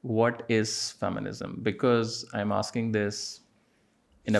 what is feminism? Because I'm asking this in a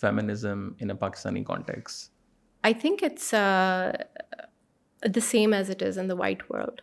feminism in a Pakistani context? I think it's the same as it is in the white world.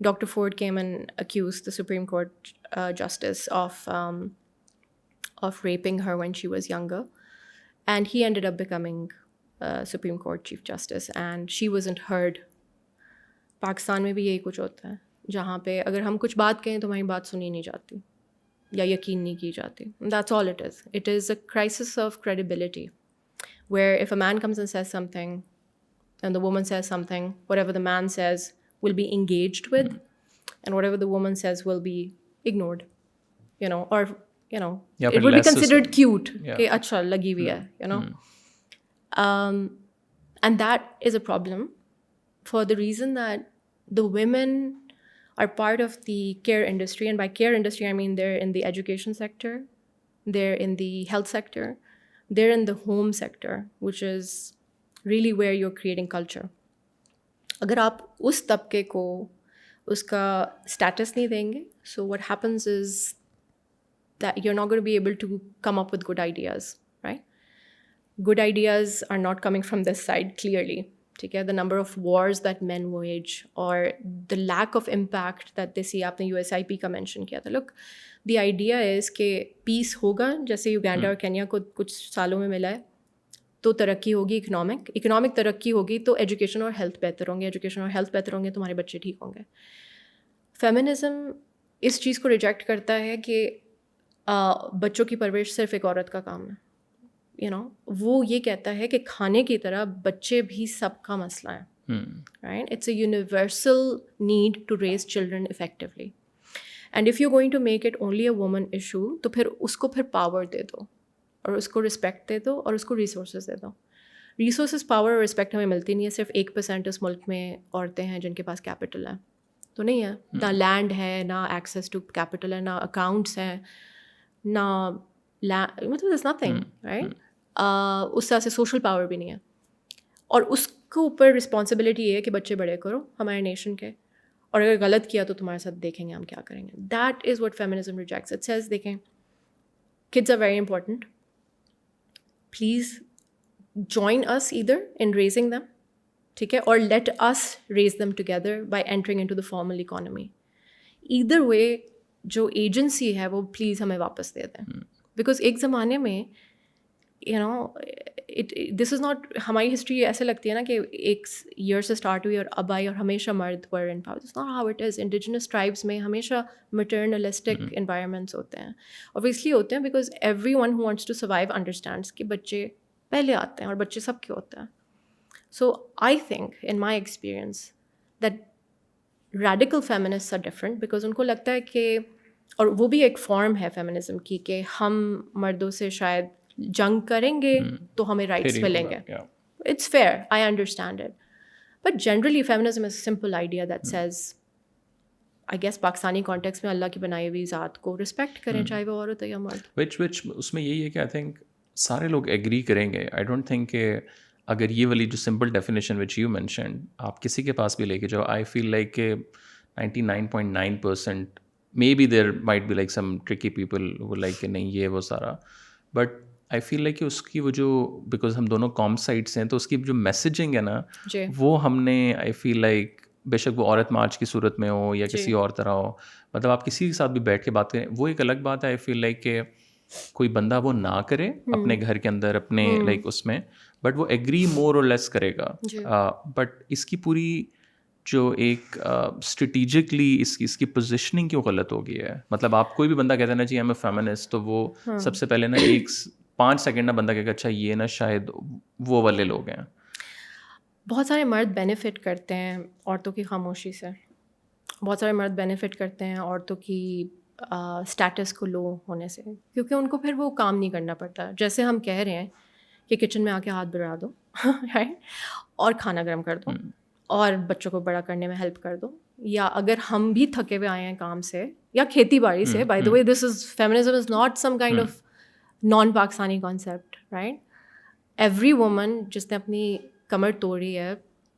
Dr. Ford came and accused the Supreme Court justice of raping her when she was younger, and he ended up becoming Supreme Court Chief Justice, and she wasn't heard. Pakistan میں بھی یہی کچھ ہوتا ہے جہاں پہ اگر ہم کچھ بات کہیں تو ہماری بات سنی نہیں جاتی یا یقین نہیں کی جاتی. That's all it is. It is a crisis of credibility, where if a man comes and says something and the woman says something, whatever the man says will be engaged with, and whatever the woman says will be ignored, or it would be considered cute کہ اچھا لگی ہوئی ہے, and that is a problem for the reason that the women are part of the care industry, and by care industry I mean they're in the education sector, they're in the health sector, they're in the home sector, which is really where you're creating culture. اگر آپ اس طبقے کو اس کا status نہیں دیں گے, so what happens is that you're not going to be able to come up with good ideas, right? Good ideas are not coming from this side clearly. ٹھیک ہے, the number of wars that men wage or the lack of impact that they see. آپ نے USIP کا mention کیا تھا. look, the idea is کہ پیس ہوگا جیسے یوگینڈا اور کینیا کو کچھ سالوں میں ملا ہے تو ترقی ہوگی, اکنامک ترقی ہوگی تو ایجوکیشن اور ہیلتھ بہتر ہوں گے, ایجوکیشن اور ہیلتھ بہتر ہوں گے تو ہمارے بچے ٹھیک ہوں گے. فیمنزم اس چیز کو ریجیکٹ کرتا ہے کہ بچوں کی پرورش صرف ایک عورت کا کام ہے. وہ یہ کہتا ہے کہ کھانے کی طرح بچے بھی سب کا مسئلہ ہے, right? It's a universal need to raise children effectively, and if you going to make it only a woman issue تو پھر اس کو پھر پاور دے دو اور اس کو رسپیکٹ دے دو اور اس کو ریسورسز دے دو. ریسورسز, پاور اور رسپیکٹ ہمیں ملتی نہیں ہے. صرف 1% اس ملک میں عورتیں ہیں جن کے پاس کیپٹل ہے, تو نہیں ہے, نہ لینڈ ہے, نہ ایکسیس ٹو کیپٹل ہے, نہ اکاؤنٹس ہیں, نہ مطلب دس نتھنگ, رائٹ؟ اس طرح سے سوشل پاور بھی نہیں ہے, اور اس کے اوپر رسپانسبلٹی یہ ہے کہ بچے بڑے کرو ہمارے نیشن کے, اور اگر غلط کیا تو تمہارے ساتھ دیکھیں گے ہم کیا کریں گے. That is what feminism rejects. It says دیکھیں, kids are very important, please join us either in raising them, ٹھیک ہے, or let us raise them together by entering into the formal economy. either way جو agency ہے وہ please ہمیں واپس دے دیں, because ایک زمانے میں دس از ناٹ, ہماری ہسٹری ایسے لگتی ہے نا کہ ایک ایئر سے اسٹارٹ ہوئی اور اب آئی اور ہمیشہ مرد were in power. It's not how it is. Indigenous tribes میں ہمیشہ مٹرنلسٹک انوائرمنٹس ہوتے ہیں, اور اس لیے ہوتے ہیں because everyone who wants to survive understands کہ بچے پہلے آتے ہیں اور بچے سب کے ہوتے ہیں. So I think in my experience that radical feminists are different, because ان کو لگتا ہے کہ, اور وہ بھی ایک فارم ہے فیمنزم کی, کہ ہم مردوں سے شاید جنگ کریں گے تو ہمیں رائٹس ملیں گے. It's fair, I understand it, but generally feminism is a simple idea that says, I guess Pakistani context میں اللہ کی بنائی ہوئی ذات کو رسپیکٹ کریں, چاہے وہ عورت ہو یا مرد. وچ اس میں یہی ہے کہ آئی تھنک سارے لوگ ایگری کریں گے. آئی ڈونٹ تھنک کہ اگر یہ والی جو simple definition which you mentioned آپ کسی کے پاس بھی لے کے جاؤ, آئی فیل لائک کہ 99.9% maybe there might be like some tricky people وہ لائک کہ نہیں یہ وہ سارا, بٹ آئی فیل لائک کہ اس کی وہ جو, بیکاز ہم دونوں کام سائٹس ہیں تو اس کی جو میسیجنگ ہے نا وہ ہم نے, آئی فیل لائک بے شک وہ عورت مارچ کی صورت میں ہو یا کسی اور طرح ہو, مطلب آپ کسی کے ساتھ بھی بیٹھ کے بات کریں وہ ایک الگ بات ہے. آئی فیل لائک کہ کوئی بندہ وہ نہ کرے اپنے گھر کے اندر اپنے لائک اس میں, بٹ وہ ایگری مور اور لیس کرے گا. بٹ اس کی پوری جو ایک اسٹریٹیجکلی اس کی پوزیشننگ کیوں غلط ہو گئی ہے. مطلب آپ کوئی بھی بندہ کہتا ہے نا جی ایم اے فیمنسٹ, تو وہ سب سے پہلے نا ایک 5 سیکنڈ نا بندہ کہے گا اچھا یہ نا شاید وہ والے لوگ ہیں. بہت سارے مرد بینیفٹ کرتے ہیں عورتوں کی خاموشی سے, بہت سارے مرد بینیفٹ کرتے ہیں عورتوں کی اسٹیٹس کو لو ہونے سے, کیونکہ ان کو پھر وہ کام نہیں کرنا پڑتا. جیسے ہم کہہ رہے ہیں کہ کچن میں آ کے ہاتھ بڑھا دو رائٹ, اور کھانا گرم کر دو اور بچوں کو بڑا کرنے میں ہیلپ کر دو, یا اگر ہم بھی تھکے ہوئے آئے ہیں کام سے یا کھیتی باڑی سے, by the way this is feminism is not some kind of non Pakistani concept right. Every woman جس نے اپنی کمر توڑی ہے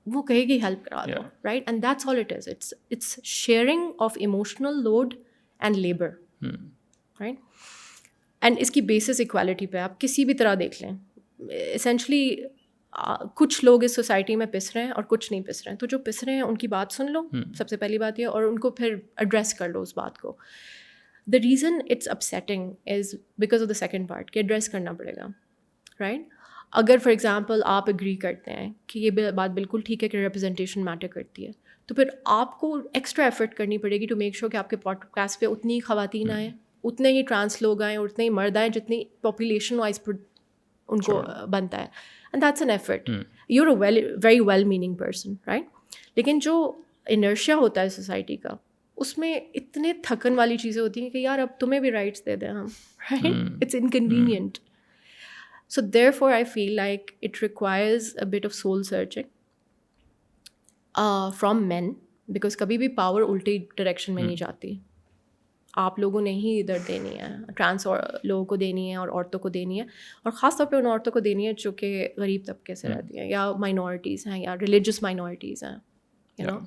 وہ کہے گی ہیلپ کرا دو right. And that's all it is. It's sharing of emotional load and labour right. And اس کی بیسس اکوالٹی پہ آپ کسی بھی طرح دیکھ لیں. اسینشلی کچھ لوگ اس سوسائٹی میں پس رہے ہیں اور کچھ نہیں پس رہے ہیں. تو جو پس رہے ہیں ان کی بات سن لو سب سے پہلی بات یہ, اور ان کو پھر ایڈریس کر لو اس بات کو. The reason it's upsetting is because of the second part کہ ایڈریس کرنا پڑے گا رائٹ. اگر فار ایگزامپل آپ اگری کرتے ہیں کہ یہ بات بالکل ٹھیک ہے کہ ریپرزنٹیشن میٹر کرتی ہے, تو پھر آپ کو ایکسٹرا ایفرٹ کرنی پڑے گی ٹو میک شیور کہ آپ کے پوڈ کاسٹ پہ اتنی خواتین آئیں, اتنے ہی ٹرانس لوگ آئیں, اتنے ہی مرد آئیں جتنی پاپولیشن وائز ان کو بنتا ہے. And that's an effort. You are a very well meaning person right. لیکن جو انرشیا ہوتا ہے سوسائٹی کا, اس میں اتنے تھکن والی چیزیں ہوتی ہیں کہ یار اب تمہیں بھی رائٹس دے دیں ہم right. It's inconvenient. So therefore I feel like it requires a bit of soul searching from men, because kabhi bhi power ulti direction mein nahi jati. آپ لوگوں نے ہی ادھر دینی ہے, ٹرانس لوگوں کو دینی ہے اور عورتوں کو دینی ہے, اور خاص طور پہ ان عورتوں کو دینی ہے جو کہ غریب طبقے سے رہتی ہیں یا مائنورٹیز ہیں یا ریلیجس مائنورٹیز ہیں, یو نو.